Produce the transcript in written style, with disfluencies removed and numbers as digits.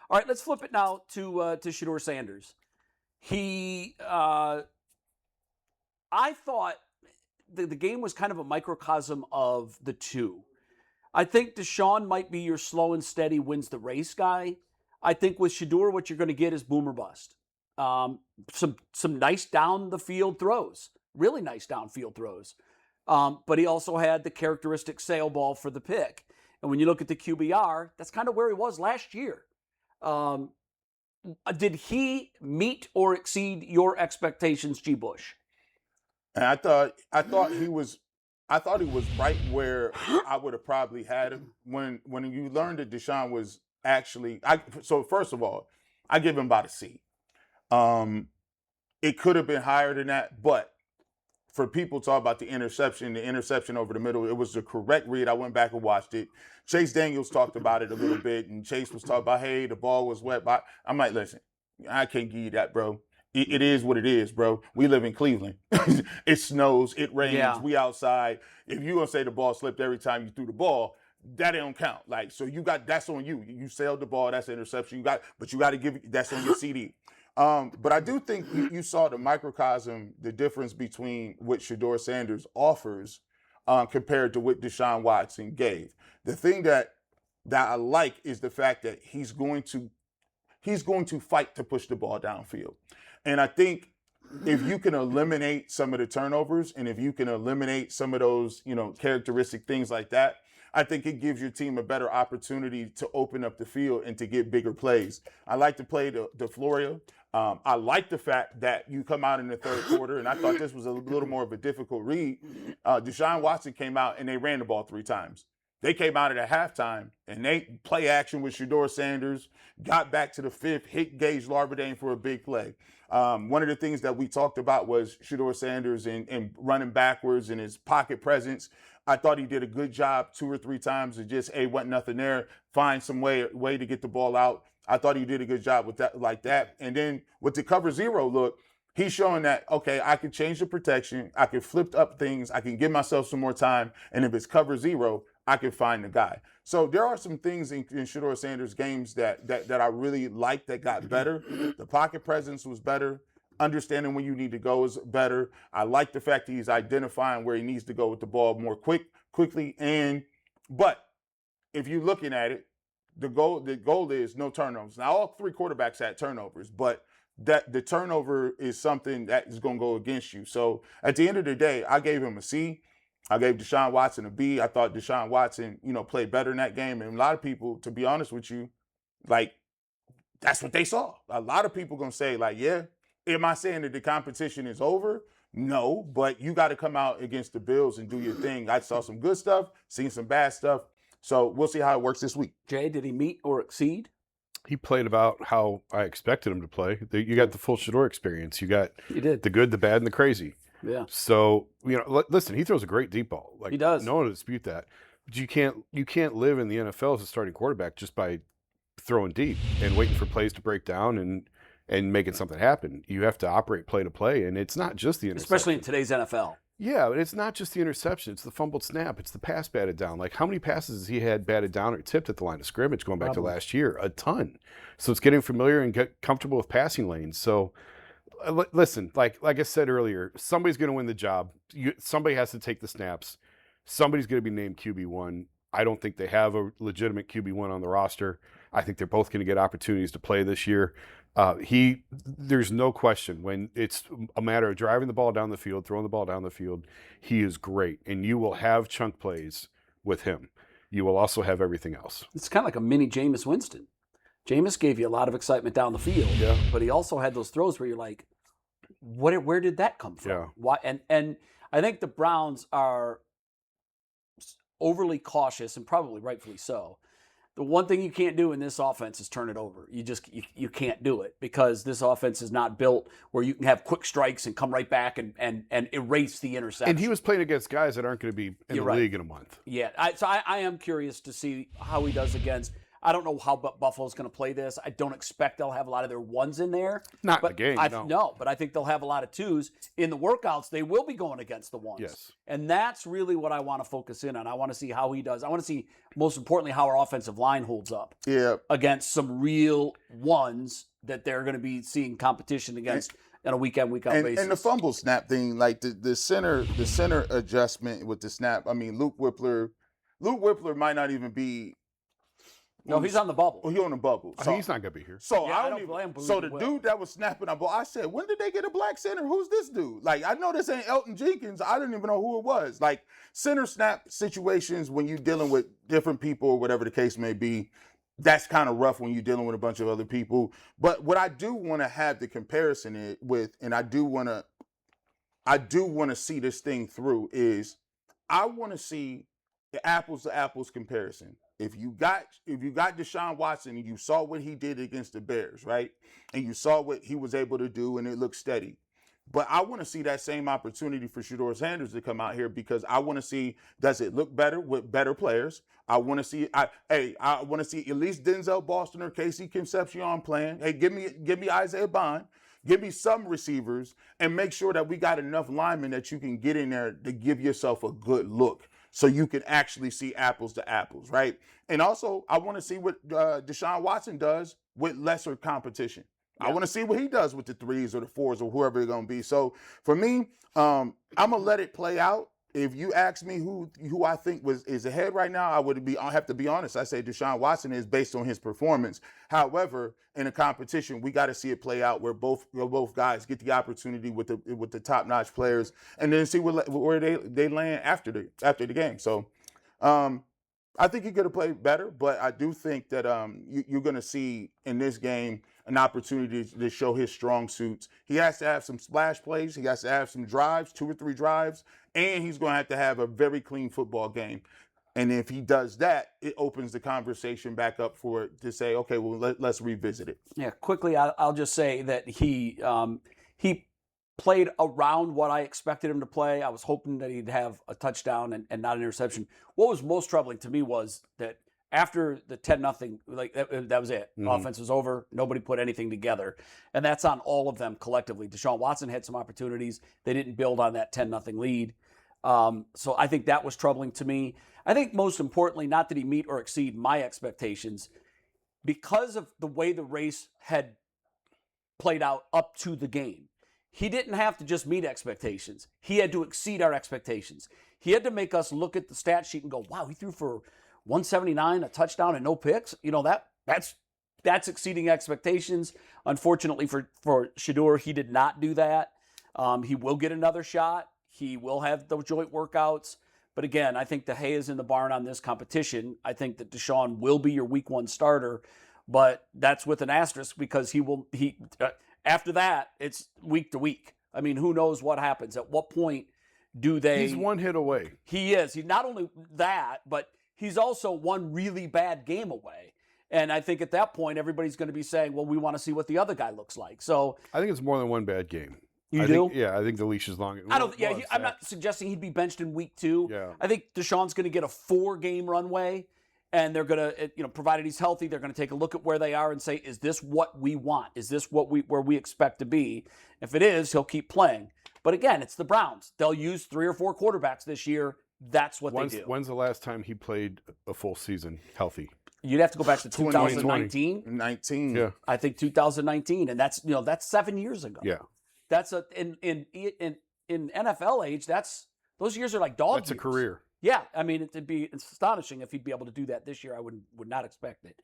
All right, let's flip it now to Shedeur Sanders. I thought the game was kind of a microcosm of the two. I think Deshaun might be your slow and steady wins the race guy. I think with Shedeur, what you're going to get is boom or bust. Some nice down the field throws, really nice downfield throws. But he also had the characteristic sail ball for the pick. And when you look at the QBR, that's kind of where he was last year. Did he meet or exceed your expectations, G. Bush? And I thought he was right where I would have probably had him when you learned that Deshaun was actually. So first of all, I give him about a C. It could have been higher than that, but for people talk about the interception over the middle, it was the correct read. I went back and watched it. Chase Daniels talked about it a little bit, and Chase was talking about, hey, the ball was wet. But I'm like, listen, I can't give you that, bro. It is what it is, bro. We live in Cleveland. It snows, it rains, we outside. If you gonna say the ball slipped every time you threw the ball, that don't count. Like, so that's on you. You sailed the ball, that's an interception. But you got to give that's on your CD. But I do think you saw the microcosm, the difference between what Shedeur Sanders offers compared to what Deshaun Watson gave. The thing that I like is the fact that he's going to fight to push the ball downfield. And I think if you can eliminate some of the turnovers and if you can eliminate some of those, characteristic things like that, I think it gives your team a better opportunity to open up the field and to get bigger plays. I like to play the Floria. I like the fact that you come out in the third quarter, and I thought this was a little more of a difficult read. Deshaun Watson came out, and they ran the ball 3 times. They came out at halftime, and they play action with Shedeur Sanders, got back to the 5th, hit Gage Larberdane for a big play. One of the things that we talked about was Shedeur Sanders and running backwards and his pocket presence. I thought he did a good job 2 or 3 times to just, wasn't nothing there, find some way to get the ball out. I thought he did a good job with that, like that. And then with the cover 0 look, he's showing that, okay, I can change the protection. I can flip up things. I can give myself some more time. And if it's cover 0, I can find the guy. So there are some things in Shedeur Sanders games that I really liked that got better. The pocket presence was better. Understanding when you need to go is better. I like the fact that he's identifying where he needs to go with the ball more quickly. But if you're looking at it, the goal is no turnovers. Now, all 3 quarterbacks had turnovers, but that the turnover is something that is going to go against you. So at the end of the day, I gave him a C. I gave Deshaun Watson a B. I thought Deshaun Watson, played better in that game. And a lot of people, to be honest with you, that's what they saw. A lot of people going to say, yeah, am I saying that the competition is over? No, but you got to come out against the Bills and do your thing. I saw some good stuff, seen some bad stuff. So we'll see how it works this week. Jay, did he meet or exceed? He played about how I expected him to play. You got the full Shedeur experience. You got the good, the bad, and the crazy. Yeah. So, listen, he throws a great deep ball. He does. No one will dispute that. But you can't live in the NFL as a starting quarterback just by throwing deep and waiting for plays to break down and making something happen. You have to operate play to play, and it's not just the interception. Especially in today's NFL. Yeah, but it's not just the interception. It's the fumbled snap. It's the pass batted down. How many passes has he had batted down or tipped at the line of scrimmage going back to last year? A ton. So it's getting familiar and get comfortable with passing lanes. So listen, like I said earlier, somebody's going to win the job. Somebody has to take the snaps. Somebody's going to be named QB1. I don't think they have a legitimate QB1 on the roster. I think they're both going to get opportunities to play this year. There's no question when it's a matter of driving the ball down the field, throwing the ball down the field, he is great. And you will have chunk plays with him. You will also have everything else. It's kind of like a mini Jameis Winston. Jameis gave you a lot of excitement down the field, but he also had those throws where you're like, where did that come from? Yeah. Why? And I think the Browns are overly cautious, and probably rightfully so. The one thing you can't do in this offense is turn it over. You can't do it because this offense is not built where you can have quick strikes and come right back and erase the interception. And he was playing against guys that aren't going to be in the league in a month. Yeah, so I am curious to see how he does against I don't know how Buffalo's going to play this. I don't expect they'll have a lot of their ones in there. Not but in the game, no. But I think they'll have a lot of twos. In the workouts, they will be going against the ones. Yes. And that's really what I want to focus in on. I want to see how he does. I want to see, most importantly, how our offensive line holds up against some real ones that they're going to be seeing competition against on a week-in, week-out basis. And the fumble snap thing, like the center adjustment with the snap. I mean, Luke Whippler might not even be. No, he's on the bubble. He's on the bubble. So he's not going to be here. So Yeah, I don't even. So the dude that was snapping up, I said, when did they get a black center? Who's this dude? Like, I know this ain't Elton Jenkins. I didn't even know who it was. Like, center snap situations when you're dealing with different people or whatever the case may be, that's kind of rough when you're dealing with a bunch of other people. But what I do want to have the comparison with, and I do want to see this thing through, is I want to see the apples to apples comparison. If you got Deshaun Watson and you saw what he did against the Bears, right? And you saw what he was able to do and it looked steady. But I want to see that same opportunity for Shedeur Sanders to come out here, because I want to see, does it look better with better players? I want to see, I want to see at least Denzel Boston or Casey Concepcion playing. Hey, give me Isaiah Bond. Give me some receivers and make sure that we got enough linemen that you can get in there to give yourself a good look so you can actually see apples to apples, right? And also, I want to see what Deshaun Watson does with lesser competition. I want to see what he does with the 3s or the 4s or whoever it's going to be. So for me, I'm going to let it play out. If you ask me who I think is ahead right now, I have to be honest. I say Deshaun Watson is based on his performance. However, in a competition, we got to see it play out where both guys get the opportunity with the top-notch players, and then see where they land after the game. So I think he could have played better, but I do think that you're going to see in this game an opportunity to show his strong suits. He has to have some splash plays. He has to have some drives, 2 or 3 drives, and he's going to have a very clean football game. And if he does that, it opens the conversation back up to say, okay, well, let's revisit it. Yeah, quickly, I'll just say that he played around what I expected him to play. I was hoping that he'd have a touchdown and not an interception. What was most troubling to me was that after the 10-0, like that was it. Mm-hmm. Offense was over. Nobody put anything together. And that's on all of them collectively. Deshaun Watson had some opportunities. They didn't build on that 10-0 lead. So I think that was troubling to me. I think most importantly, not that he meet or exceed my expectations, because of the way the race had played out up to the game. He didn't have to just meet expectations. He had to exceed our expectations. He had to make us look at the stat sheet and go, wow, he threw for 179, a touchdown, and no picks. You know, that's exceeding expectations. Unfortunately for Shedeur, he did not do that. He will get another shot. He will have those joint workouts. But again, I think the hay is in the barn on this competition. I think that Deshaun will be your week 1 starter, but that's with an asterisk, because after that, it's week to week. I mean, who knows what happens? At what point do they... He's one hit away. He is. He's not only that, but he's also one really bad game away. And I think at that point, everybody's going to be saying, well, we want to see what the other guy looks like. So I think it's more than one bad game. You do? I think the leash is long. I'm not suggesting he'd be benched in week 2. Yeah. I think Deshaun's going to get a 4-game runway, and they're going to, provided he's healthy, they're going to take a look at where they are and say, is this what we want? Is this where we expect to be? If it is, he'll keep playing. But again, it's the Browns. They'll use 3 or 4 quarterbacks this year. That's what they do. When's the last time he played a full season healthy? You'd have to go back to 2019. 19. Yeah. I think 2019, and that's 7 years ago. Yeah. That's in NFL age, those years are like dog years. That's a career. Yeah, I mean, it's astonishing if he'd be able to do that this year. I would not expect it.